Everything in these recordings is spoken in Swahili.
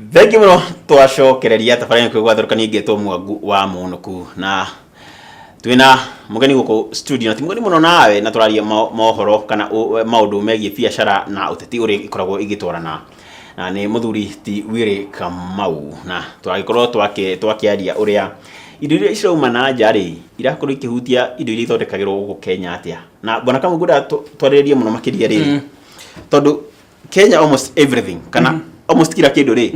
Thengi muno twacokereria tabarani kwigwathurukania ingetwo Mwangu wa Munuku na twina mugeni guku studio na ti mugeni muno nawe na turaria mohoro kana maundu megie biacara na uteti uri ikoragwo igitwarana na ni muthuri ti Wiri Kamau na turagikorwo twakiaria uria indo iria irauma na njari irakorwo ikihutia indo iria ithondekagirwo guku Kenya atia na bwana Kamau nguda twaririe muno makiria riri tondu Kenya almost everything kana almost kila kindu ri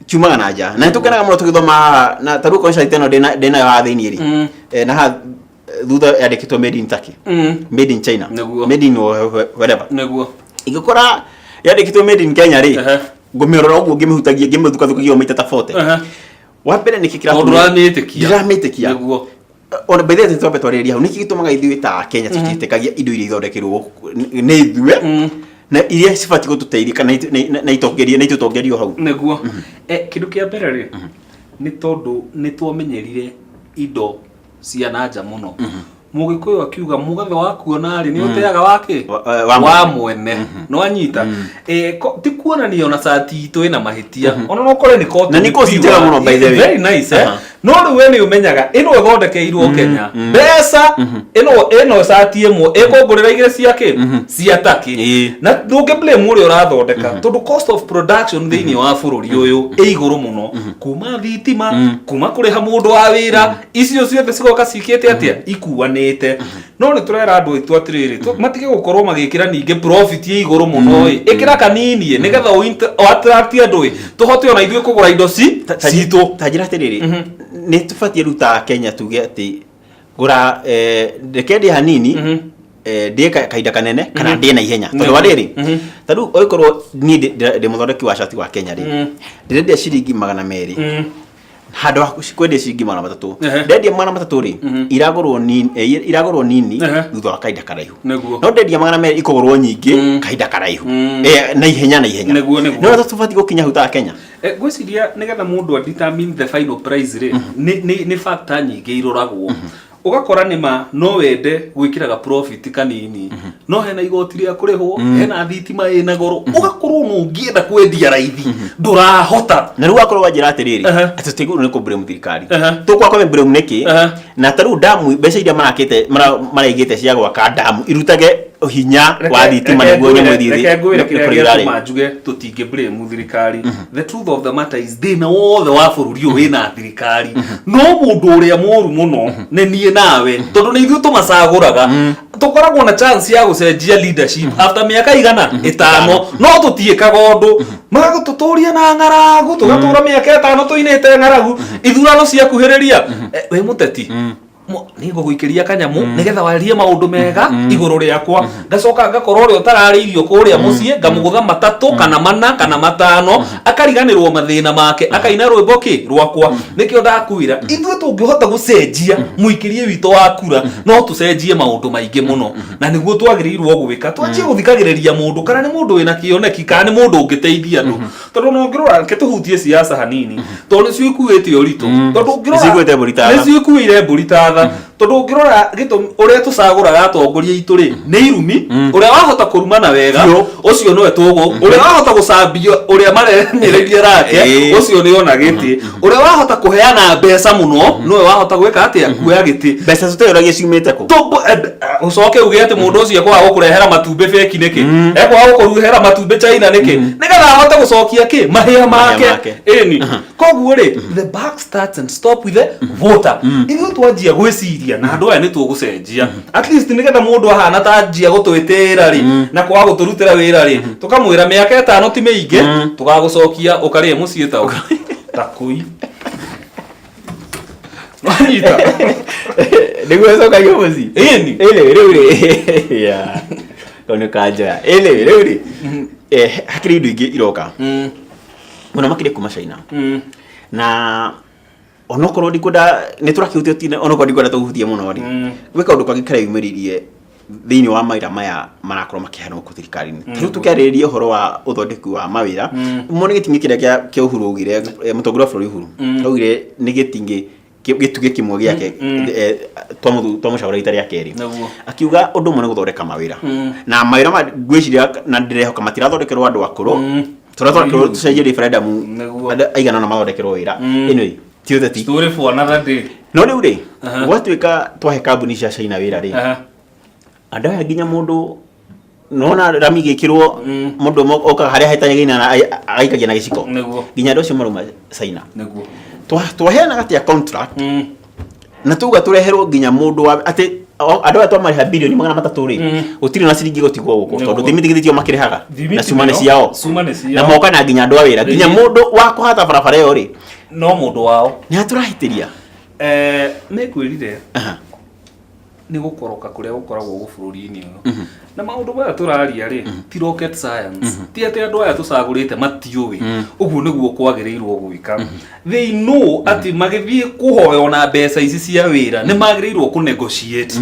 kiumaga na nja na tukenaga muno tugithoma na taru kwa site no dena ya thiini ri na ha thutha yandikitwo made in Turkey made in China made in whatever neguo igikora yandikitwo made in Kenya ri ngumirora uguo ngimihutagia ngimuthukathukagio maita tafote wa mbere nikikira ndiramitikia neguo ona by the way twabe twariria niki gitumaga ithuĩ ta Kenya tutitekagia indo iria ithondekirwo nĩ ithuĩ na iria sifati gututeithia kana na itutongerio hau neguo kindu kia mbere ri ni tondu ni twamenyerire indo cia nanja muno mugikuyu akiuga mugathe wakuona ri ni uteaga wake wa mwene no anyita ti kuonania ona sati itu ina mahitia ona no kore ni kotu na niko sijega muno by the way very nice no ri we ni umenyaga ino ithondekeirwo Kenya besa ino sati imwe ikongurira igire ciake cia Turkey na ndunge blame uri urathondeka tondu cost of production thiini wa bururi uyu iguru muno kuma thitima kuma kuriha mundu wa wira icio ciothe cigoka cikite atia ikuane no ni turera andu itu atiriri matige gukorwo magikira ninge profit ye iguru muno ikira kanini nigetha o attract andu tuhote ona ithuĩ kugura indo citu tajira atiriri ni tufatie ruta Kenya tuge ati gura dekedi hanini ndika kaida kanene kana ndina ihenya tondu wariri tadu oikorwo ni de muthondeki wa shati wa Kenya ri ndirende ciringi 200 hado kwende ciringi 300 ndendia 300 ri iragorwo nini thutha wa kaida karaihu no ndendia 200 ikogorwo nyingi kaida karaihu na ihenya no tufati gukinya huta Kenya gwiciria nigetha mundu determine the final price ri ni factor nyingi iroragwo ugakora nima no wende gwikiraga profit kanini no hena igoti ria kurihwo hena thitima ina goro ugakorwo no ngienda kwendia raithi ndurahota na riu akorwo wajira atiriri ati teguru ni kubremu thirikari tukwa kwa bremu neki na taru damu mbeca iria maraigite cia gwaka damu irutage hinya wa thitima niguo nyamwithiri majuge tutinge blame thirikari the truth of the matter is they know all the wa bururi wina thirikari no mundu uria moru muno ne nie nawe tondu ni ithu tumacaguraga tukoragwo na chance ya gucenjia leadership after miaka igana 5 no tutiikaga undu magagututuria na ngaragu tugatura miaka 5 tuinete ngaragu ithurano cia kuhiriria we muteti nigo guikiria kanyamu nigetha warie maundu mega iguru riakwa ngacoka ngakorwo ri utarariirio kuria mucie ngamugutha matatu kana mana kana matano akariganirwo mathina make akaina rwimbo ki rwakwa nikio ndakwira ithuĩ tungihota gucenjia muikirie wito wa kura no tucenjie maundu maingi muno na niguo twagirirwo gwika twanjie guthikagiriria mundu kana ni mundu wina kioneki kana ni mundu ungiteithia andu tondu no ngirora ketuhutie siasa hanini tondu cio ikuite uritu tondu ngirora nĩ ikuire mburi tondu ngirora gitu uria tucaguraga atongoria itu ri ni irumi uria wahota kurumana wega ucio nowe tugo uria wahota gucambia uria marenereria rake ucio ni ona giti uria wahota kuheana mbeca muno nowe wahota gwika atia kuoya giti mbeca tuteragia ciumite ku ucoke uge ati mundu ucio kwa gukurehera matumbe feki niki ekwa gukuruhera matumbe China niki nigetha ahote gucokia ki mahia make eni koguo ri the back starts and stop with the voter ithu twanjia gwiciria na andu aya ni tugucenjia at least nigetha mundu ahana ta njia gutwitira ri na kwa guturutira wira ri tukamwira miaka 5 ti miingi tugagucokia ukarie mucie ta takui Anita niguo coka yomuzi eni riu ri ya toni kanja riu ri hakiri ndu ingi iroka muna makire kuma China na onokorwo ndikunda ni turakihutio tine onokorwo ndikunda tuhutie muno ri gwika undu kwangikara yumiririe thiini wa maira maya marakorwo makihanwo ku thirikari-ini riu tukiarĩrĩria uhoro wa uthondeki wa mawira mone gitingi kiria kia Uhuru ugire mutongoria bũrũri Uhuru augire ni gitingi gituge kimwe giake twamucagũra rita ria keri akiuga undu mwe ni guthondeka mawira na mawira ngwiciria na ndirehoka matirathondekerwo andu akuru Tũratwara tũcenjie referendum aigana na mathondekerwo wĩra anyway ti ũteti story for another day no rĩu rĩ gwatuĩka twahe kambuni cia China wĩra rĩ andũ aya nginya mũndũ nona rami gĩkĩrwo mũndũ oka harĩa haitanyagĩina na agaikagia na gĩciko nginya andũ acio maruma China twaheana gatia contract na tuga tũreherwo nginya mũndũ atĩ andũ aya twamarĩha bilioni 300 rĩ gũtirĩ na ciringi gũtigwo gũkũ tondũ thimithigithio makĩrĩhaga na cuma nĩ ciao na moka na nginya andũ a wĩra nginya mũndũ wa kũhata barabara ĩyo rĩ no mũndũ wao nĩ atũrahĩtĩria nĩ kwĩrire nĩ gũkoroka kũrĩa gũkoragwo gũbũrũri-inĩ ũyũ na maũndũ maya tũraria rĩ ti rocket science ti atĩ andũ aya tũcagũrĩte matiũĩ ũguo nĩguo kwagĩrĩirwo gwĩka they know atĩ magĩthiĩ kũhoyo na mbeca ici cia wĩra nĩ magĩrĩirwo kũ negotiate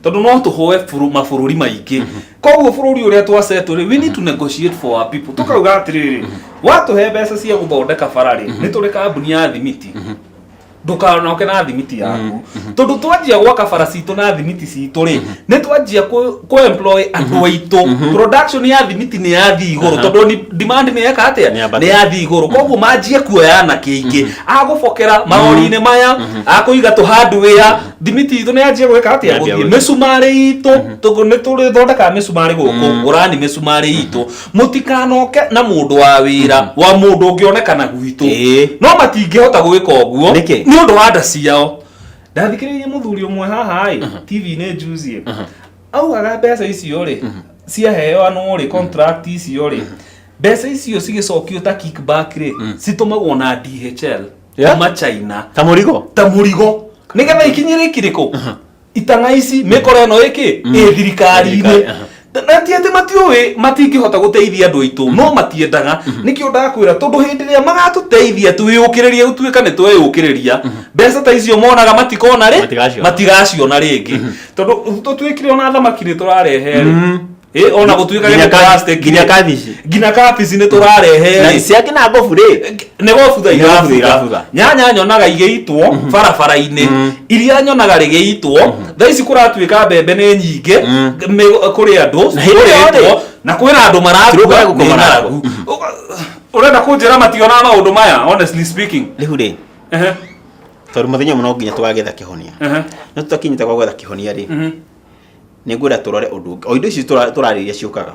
tondũ no tũhoe mabũrũri maingĩ koguo bũrũri ũrĩa twasetwo rĩ we need to negotiate for our people tukauga atĩrĩrĩ watũhe mbeca cia gũthondeka bara rĩ nĩ tũrĩ kambuni ya thimiti ndukanoke na thimiti yaku tondu twanjia gwaka bara citũ na thimiti citũ rĩ nĩ twanjia ku employ andũ aitũ production ya thimiti nĩ yathi igũrũ tondu demand nĩ yeka atĩa nĩ yathi igũrũ koguo manjie kuoya na kĩingĩ agũbokera marori-inĩ maya akũiga tũ hardware thimiti itũ nĩ yanjia gwĩka atĩa gũthiĩ mĩcumarĩ itũ tondu nĩ tũrĩ thondeka mĩcumarĩ gũkũ ngũrani mĩcumarĩ itũ mũtikanoke na mũndũ wa wĩra wa mũndũ ũngĩonekana gwitũ no matingĩhota gwĩka ũguo nĩ ũndũ wa nda ciao ndathikĩrĩirie mũthuri ũmwe haha TV-inĩ juzi augaga mbeca icio rĩ ciaheanwo rĩ contract icio rĩ mbeca icio cigĩcokio ta kickback rĩ citumagwo na DHL kuma China ta mũrigo nĩgetha ikinyĩre ikirĩko itanga ici mĩkora ĩno ĩ thirikari-inĩ na ti atĩ matiũĩ matingĩhota gũteithia andũ aitũ no matiendaga nĩkĩo ndakwĩra tondũ hĩndĩ ĩrĩa magatũteithia twĩyũkĩrĩrie gũtuĩka nĩ tweyũkĩrĩria mbeca ta icio monaga matikona rĩ matigaciona rĩngĩ tondũ tũtuĩkire ona thamaki nĩ tũrarehe ona gũtuĩka nĩ plastic nginya kabici nĩ tũrarehe na ciake na ngobu rĩ nĩ gobu irabuga nyanya nyonaga igĩitwo barabara-inĩ iria nyonaga rĩgĩitwo thaa ici kũratuĩka mbembe nĩ nyingĩ kũrĩ andũ na kwĩna andũ marakua ũrenda kũnjĩra mationa maũndũ maya honestly speaking rĩu rĩ tondũ mũthenya mũno nginya twagetha kĩhonia no tũtakinyĩte kwa gwetha kĩhonia rĩ nĩ ngwĩra tũrore ũndũ o indo ici tũrarĩria ciũkaga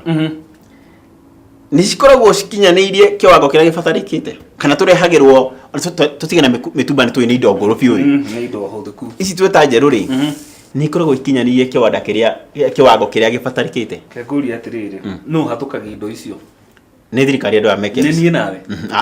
nĩ cikoragwo cikinyanĩirie kĩwango kĩrĩa gĩbatarĩkĩte kana tũrehagĩrwo tũtige na mĩtumba nĩ tũĩ nĩ indo ngũrũ biũ ici twĩta njerũ rĩ nĩ ikoragwo ikinyanĩirie kĩwango kĩrĩa gĩbatarĩkĩte ngũria atĩrĩrĩ no hatũkagia indo icio nĩ thirikari andũ a meke nĩ niĩ nawe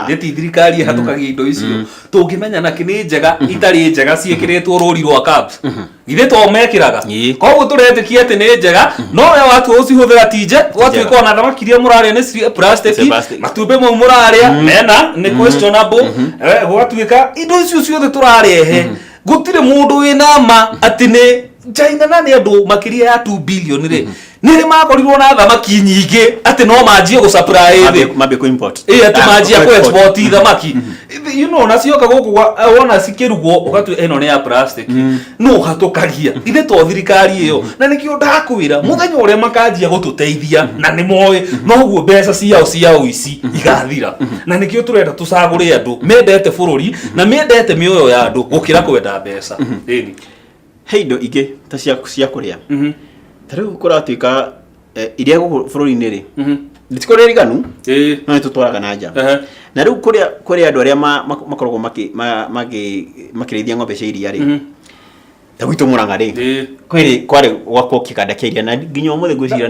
nĩ ti thirikari hatũkagia indo icio tũngĩmenya na nĩ njega itarĩ njega ciĩkĩrĩtwo rũri rwa cabs githĩ to mekĩraga koguo tũretĩkia atĩ nĩ njega no we watua ũcihũthĩra tinje gwatuĩka ona thamaki iria mũrarĩa nĩ plastic matumbĩ mau mũrarĩa mena nĩ questionable gwatuĩka indo icio ciothe tũrarehe gũtirĩ mũndũ wĩna ma atĩ nĩ China na nĩ andũ makĩria ya 2 billion rĩ nĩ makorirwo na thamaki nyingĩ atĩ no manjie gũsupply mambe ku import atĩ manjie ku export thamaki you know na cioka gũkũ wona cikĩrugwo ũgatuĩka ĩno nĩ ya plastic no hatũkagia ithe to thirikari ĩyo na nĩkĩo ndakwĩra mũthenya ũrĩa makanjia gũtũteithia na nĩ moĩ noguo mbeca ciao ici igathira na nĩkĩo tũrenda tũcagũre andũ mendete bũrũri na mendete mĩoyo ya andũ gũkĩra kwenda mbeca he indo ingĩ ta cia kũrĩa ta rĩu kũratuĩka iria gũkũ bũrũri-inĩ rĩ ndĩtikorwo riganu no nĩ tũtwaraga na nja na rĩu kũrĩ andũ arĩa makoragwo makĩrĩithia ng'ombe cia iria rĩ ta gwitũ Mũrang'a rĩ kwarĩ gwakwo kĩganda kĩa iria na nginya ũmũthĩ ngwĩciria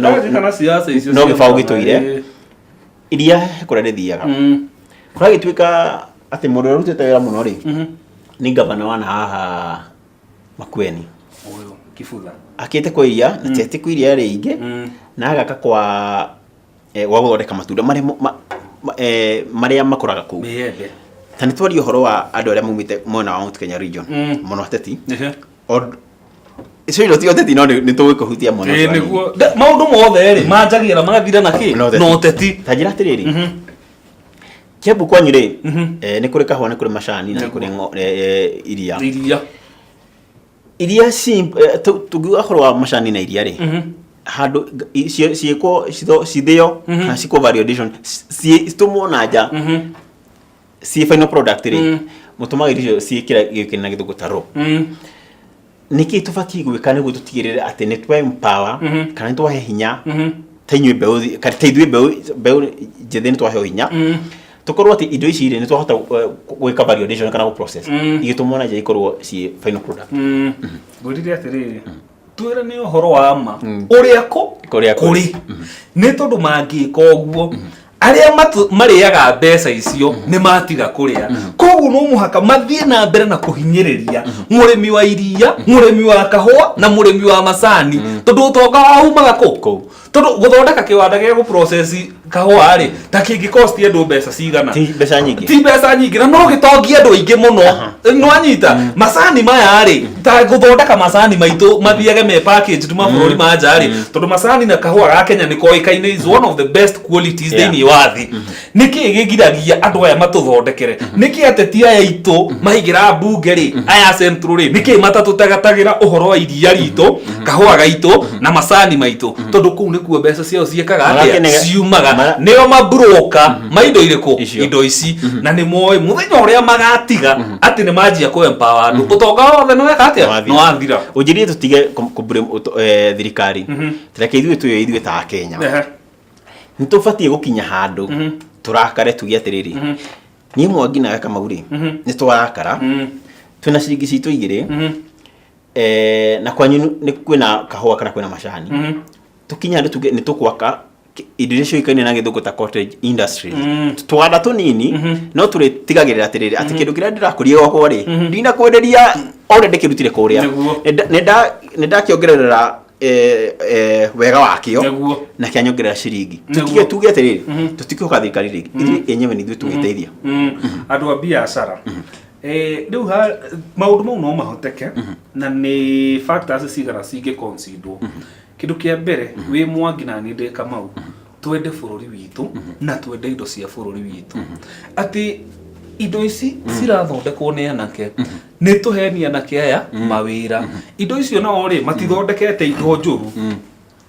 no gĩbaũ gĩtũire iria kũrĩa rĩthiaga kũragĩtuĩka atĩ mũndũ ũrĩa ũrutĩte wĩra mũno rĩ nĩ ngavana wa haha Makueni Kibutha akĩte kwa iria na tete kwa iria rĩingĩ na agaka kwa gũthondeka matunda marĩa makũraga kũu ta nĩ twaria ũhoro wa andũ arĩa maumĩte mwena wa Mount Kenya region mũno ateti icio ti oteti no nĩ tũgũkũhutia mũno nĩguo maũndũ mothe rĩ manjagĩra magathira na kĩ no teti ta njĩra atĩrĩrĩ Kiambu kwanyu rĩ nĩ kũrĩ kahũa nĩ kũrĩ macani na nĩ kũrĩ iria tũngiuga ũhoro wa macani na iria rĩ handu ciiko cithio na ciko validation citumwo na nja ci final product ri mutumagiririo ciikira gikina githugutaro niki tufati gwika niguo tutigirire ati ni twa empower kana ni twahe hinya tainywe beu kana taithwe beu jethe ni twahe hinya tukorwo ati indo ici ni twahota gwika validation kana process igitumwo na nja ikorwo ci final product ngurire atiriri twira ni uhoro wa ma uria kuri ni tondu mangika uguo aria mariaga mbeca icio ni matiga kuria koguo no muhaka mathie na mbere na kuhinyiriria murimi wa iria murimi wa kahua na murimi wa macani tondu utonga umaga ku tondu guthondeka kiwanda gia process kahua ri ta kingi cost andu mbeca cigana ti mbeca nyingi na no gitongia andu aingi muno no anyita macani maya ri ta guthondeka macani maitu mathiage me package tuma bururi ma nja ri tondu macani na kahua ga Kenya ni koikaine is one of the best qualities thini wathi niki gigiragia andu aya matuthondekere niki ateti aya itu mahigira bunge ri aya central ri niki matatutagatagira uhoro wa iria ritu kahua gaitu na macani maitu tondu kuu nikuo mbeca ciao ciekaga atia ciumaga neo mabroka maindo iriku indo ici na ni moe muthenya uria magatiga ati ni manjia ku empower andu utonga wothe no weka atia no athira ujirie tutige kublame thirikari tureke ithuĩ ta Kenya ni tubatie gukinya handu turakare tugia atiriri ni Mwangi na Kamau ri ni twarakara twina ciringi citu igiri na kwanyu ni kwina kahua kana kwina macani tukinya handu tuge ni tukwaka idirisho ikane na githuguta cottage industry twada tunini no turi tigagirira atiriri ati kindu kiria ndirakuria gwakwa ri ndina kwenderia already kirutire kuria nenda kiongerera wega wakio na kianyongerera ciringi tutige tuge atiriri tutikoka thirikari ringi ithuĩ enyewe ni ithuĩ tugiteithia andu a biashara riu maundu mau no mahoteke na ni factors cigana cingi consider kindu kia mbere wi Mwangi na ni ndi Kamau twende bururi witu na twende indo cia bururi witu ati indo ici cirathondekwo ni anake ni tuhenia na kiaya mawira indo icio no ri matithondekete indo njuru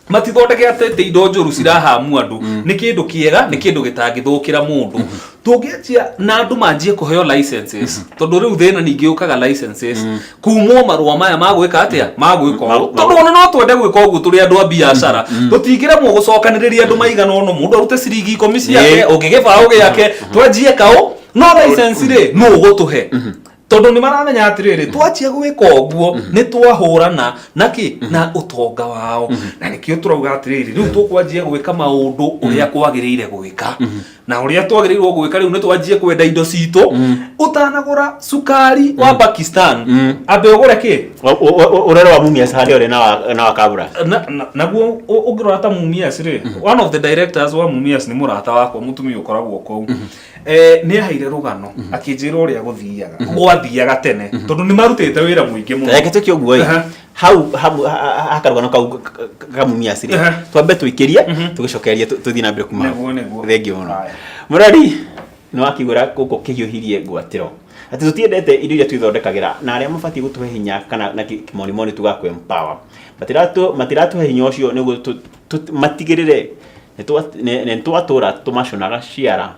matithondekete indo njuru cirahamu andu ni kindu kiega ni kindu gitangithukira mundu tungiachia na andu manjie kuheo licenses tondu riu thina ningi ukaga licenses kumwo marua maya magwika atia magwika tondu ona no twende gwika ugu turi andu a biashara tutingire mu gucokaniriria andu maigana ono mundu arute ciringi 10 ciake ungigibao giake twanjie kao no license ri no gutuhe tondu ni maramenya atiriri twachia gwika uguo ni twahurana naki na utonga wao na nikio turauga atiriri riu tukwanjia gwika maundu uria kwagiriire gwika na uria twagiriirwo gwika riu ni twanjie kwenda indo citu utanagura sukari wa Pakistan abe ugure ki urero wa Mumias hali ore na wa Kabura naguo ungirora ta Mumias ri one of the directors wa Mumias ni murata wakwa mutumia ukoragwo kou ni ahaire rugano akinjira uria guthiaga gwathiaga tene tondu ni marutite wira muingi muno reke tukio guo hau akarugano kau Mumias ri twambe twikirie tugicokeria tuthii na mbere kuma thengi muno murari no akigura guko kihiuhirie gwatiro ati tutiendete indo iria twithondekagira na aria mabati gutuhe hinya kana na kimoni tugakwe empower matiratu hinya ucio niguo matigirire ne twatura tumaconaga ciara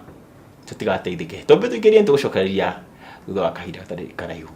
tutigateithike tombe tukirie tugucokereria thutha wa kahinda katari karaihu